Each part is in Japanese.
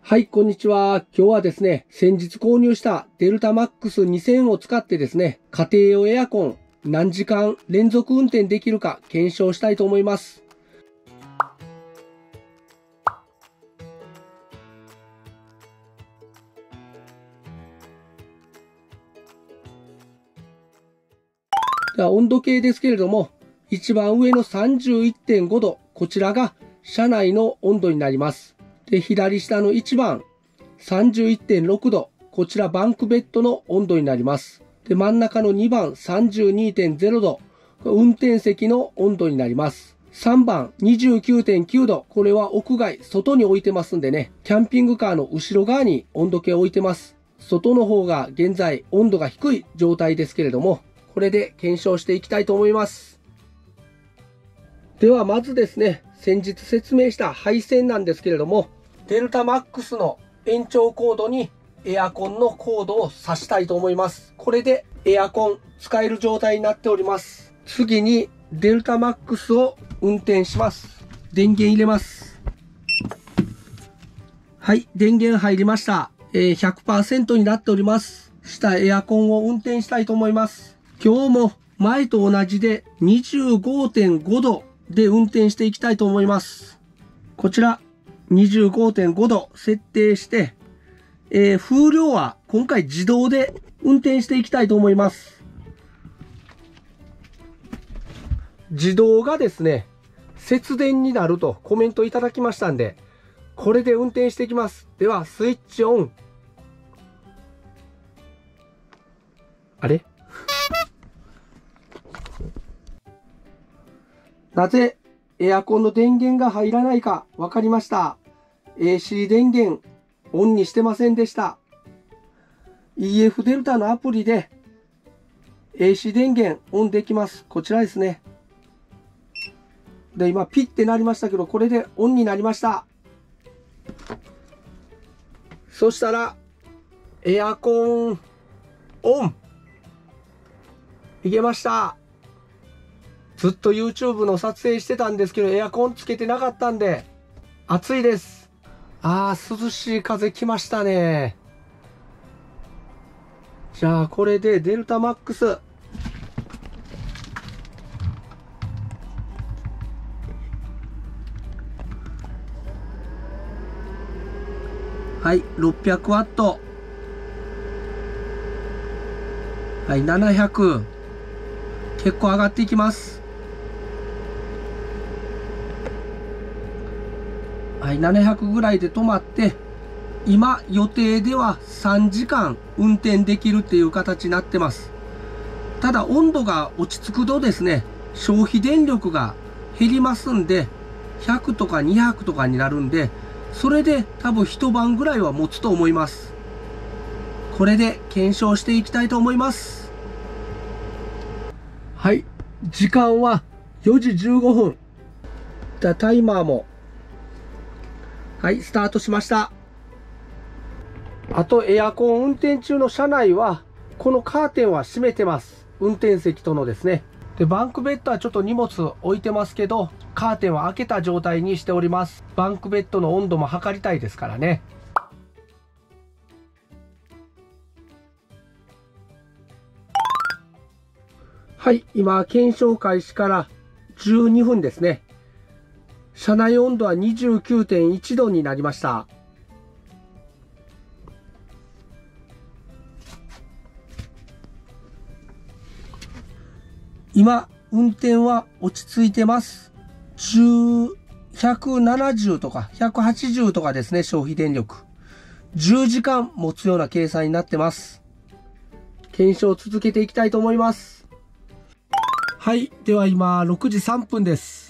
はい、こんにちは。今日はですね、先日購入したデルタマックス2000を使ってですね、家庭用エアコン何時間連続運転できるか検証したいと思います。では温度計ですけれども、一番上の 31.5 度、こちらが車内の温度になります。で、左下の1番 31.6 度、こちらバンクベッドの温度になります。で、真ん中の2番 32.0 度、運転席の温度になります。3番 29.9 度、これは屋外、外に置いてますんでね、キャンピングカーの後ろ側に温度計を置いてます。外の方が現在温度が低い状態ですけれども、これで検証していきたいと思います。ではまずですね、先日説明した配線なんですけれども、デルタマックスの延長コードにエアコンのコードを挿したいと思います。これでエアコン使える状態になっております。次にデルタマックスを運転します。電源入れます。はい、電源入りました。100% になっております。したエアコンを運転したいと思います。今日も前と同じで 25.5 度で運転していきたいと思います。こちら 25.5 度設定して、風量は今回自動で運転していきたいと思います。自動がですね、節電になるとコメントいただきましたんで、これで運転していきます。ではスイッチオン。あれ？なぜエアコンの電源が入らないか分かりました。AC 電源オンにしてませんでした。EF デルタのアプリで AC 電源オンできます。こちらですね。で、今ピッてなりましたけど、これでオンになりました。そしたらエアコンオンいけました。ずっと YouTube の撮影してたんですけど、エアコンつけてなかったんで、暑いです。涼しい風来ましたね。じゃあ、これでデルタマックス。はい、600ワット。はい、700。結構上がっていきます。はい、700ぐらいで止まって、今予定では3時間運転できるっていう形になってます。ただ温度が落ち着くとですね、消費電力が減りますんで、100とか200とかになるんで、それで多分一晩ぐらいは持つと思います。これで検証していきたいと思います。はい、時間は4時15分。タイマーもはい、スタートしました。あとエアコン運転中の車内はこのカーテンは閉めてます。運転席とのですね。で、バンクベッドはちょっと荷物置いてますけど、カーテンは開けた状態にしております。バンクベッドの温度も測りたいですからね。はい、今検証開始から12分ですね。車内温度は 29.1 度になりました。今、運転は落ち着いてます。170とか180とかですね、消費電力。10時間持つような計算になってます。検証を続けていきたいと思います。はい、では今、6時3分です。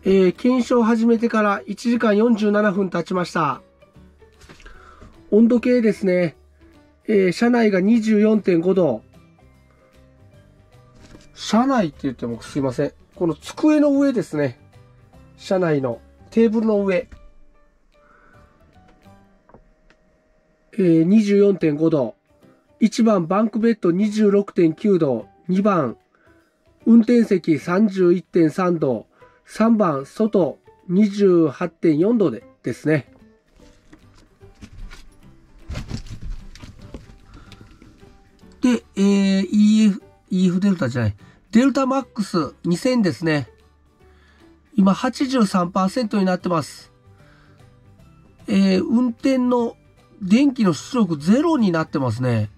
検証を始めてから1時間47分経ちました。温度計ですね。車内が 24.5 度。車内って言ってもすいません。この机の上ですね。車内のテーブルの上。24.5 度。1番バンクベッド 26.9 度。2番運転席 31.3 度、3番外 28.4 度ですね。で、EF デルタじゃない。デルタマックス2000ですね。今 83% になってます。運転の電気の出力ゼロになってますね。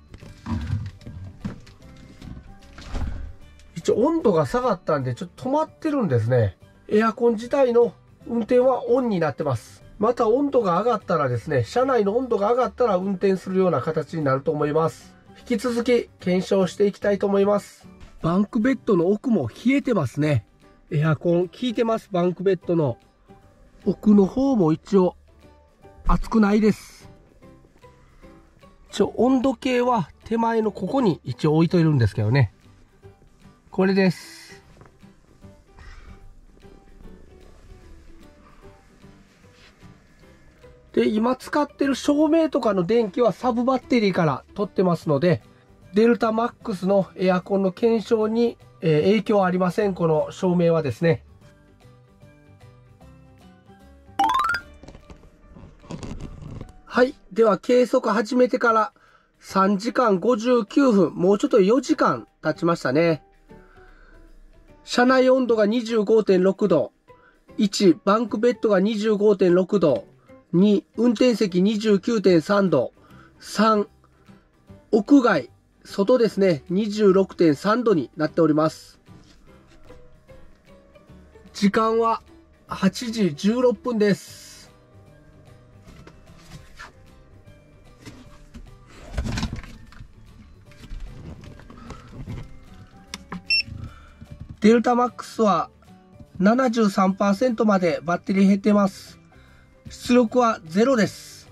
一応温度が下がったんでちょっと止まってるんですね。エアコン自体の運転はオンになってます。また温度が上がったらですね、車内の温度が上がったら運転するような形になると思います。引き続き検証していきたいと思います。バンクベッドの奥も冷えてますね。エアコン効いてます。バンクベッドの奥の方も一応熱くないです。一応温度計は手前のここに一応置いといるんですけどね。これです。で、今使ってる照明とかの電気はサブバッテリーから取ってますので、デルタマックスのエアコンの検証に、影響はありません。この照明はですね。はい。では計測始めてから3時間59分、もうちょっと4時間経ちましたね。車内温度が 25.6 度。1、バンクベッドが 25.6 度。2、運転席 29.3 度。3、屋外、外ですね、26.3 度になっております。時間は8時16分です。デルタマックスは 73% までバッテリー減ってます。出力は0です。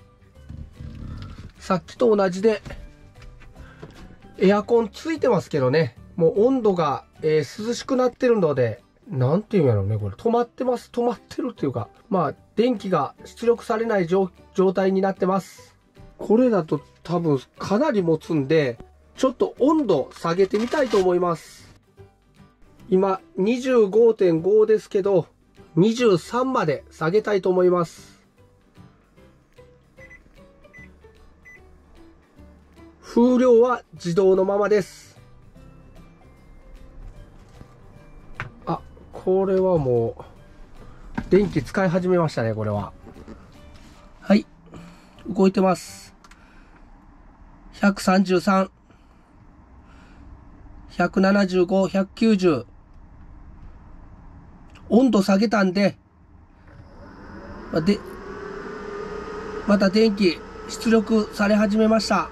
さっきと同じでエアコンついてますけどね、もう温度が、涼しくなってるので、なんていうんやろうね、これ止まってます。止まってるっていうか、まあ電気が出力されない状態になってます。これだと多分かなり持つんで、ちょっと温度下げてみたいと思います。今 25.5 ですけど、23まで下げたいと思います。風量は自動のままです。あ、これはもう電気使い始めましたね。これははい、動いてます。133、175、190。温度下げたんで、また電気出力され始めました。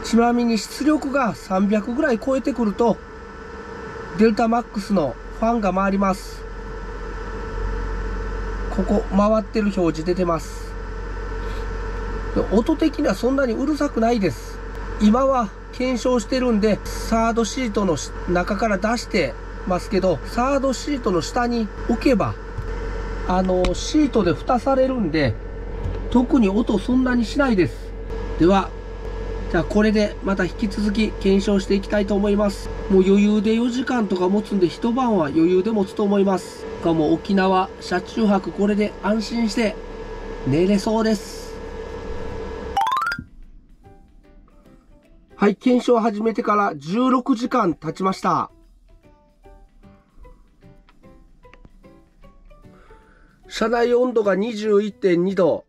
ちなみに出力が300ぐらい超えてくると、デルタマックスのファンが回ります。ここ回ってる表示出てます。音的にはそんなにうるさくないです。今は検証してるんで、サードシートの中から出してますけど、サードシートの下に置けば、シートで蓋されるんで、特に音そんなにしないです。では、じゃあこれでまた引き続き検証していきたいと思います。もう余裕で4時間とか持つんで、一晩は余裕で持つと思います。しかも沖縄車中泊、これで安心して寝れそうです。はい、検証を始めてから16時間経ちました。車内温度が 21.2 度。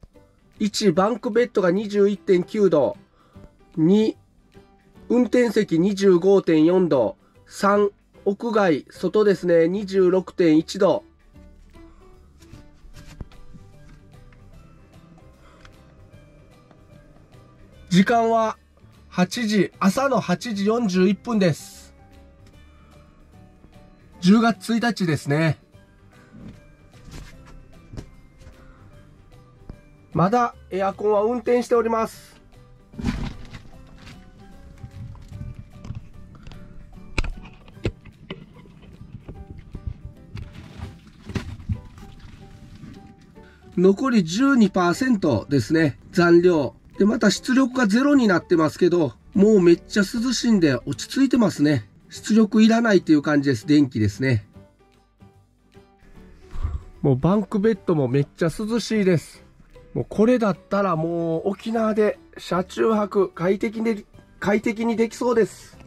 1、バンクベッドが 21.9 度。2、運転席 25.4 度。3、屋外、外ですね、26.1 度。時間は朝の8時41分です。10月1日ですね。まだエアコンは運転しております。残り 12% ですね、残量。で、また出力が0になってますけど、もうめっちゃ涼しいんで落ち着いてますね。出力いらないっていう感じです。電気ですね。もうバンクベッドもめっちゃ涼しいです。もうこれだったらもう沖縄で車中泊快適にできそうです。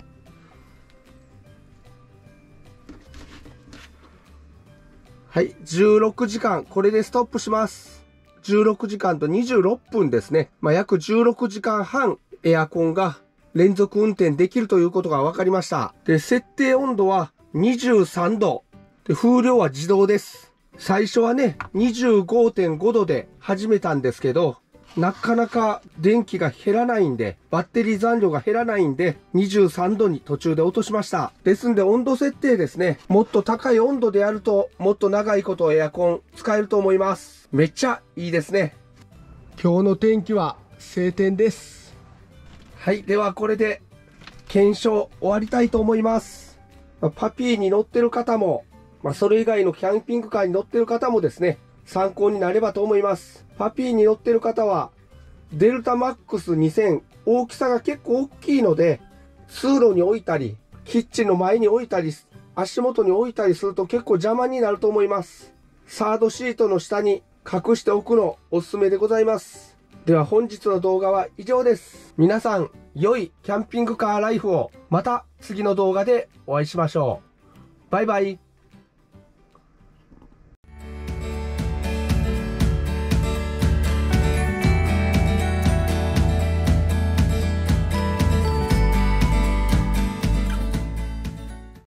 はい、16時間、これでストップします。16時間と26分ですね。約16時間半エアコンが連続運転できるということが分かりました。で、設定温度は23度。で、風量は自動です。最初はね、25.5 度で始めたんですけど、なかなか電気が減らないんで、バッテリー残量が減らないんで、23度に途中で落としました。ですんで温度設定ですね。もっと高い温度でやると、もっと長いことエアコン使えると思います。めっちゃいいですね。今日の天気は晴天です。はい、ではこれで検証終わりたいと思います。パピーに乗ってる方も、それ以外のキャンピングカーに乗ってる方もですね、参考になればと思います。パピーに乗ってる方は、デルタマックス2000、大きさが結構大きいので、通路に置いたり、キッチンの前に置いたり、足元に置いたりすると結構邪魔になると思います。サードシートの下に隠しておくのおすすめでございます。では本日の動画は以上です。皆さん、良いキャンピングカーライフをまた次の動画でお会いしましょう。バイバイ。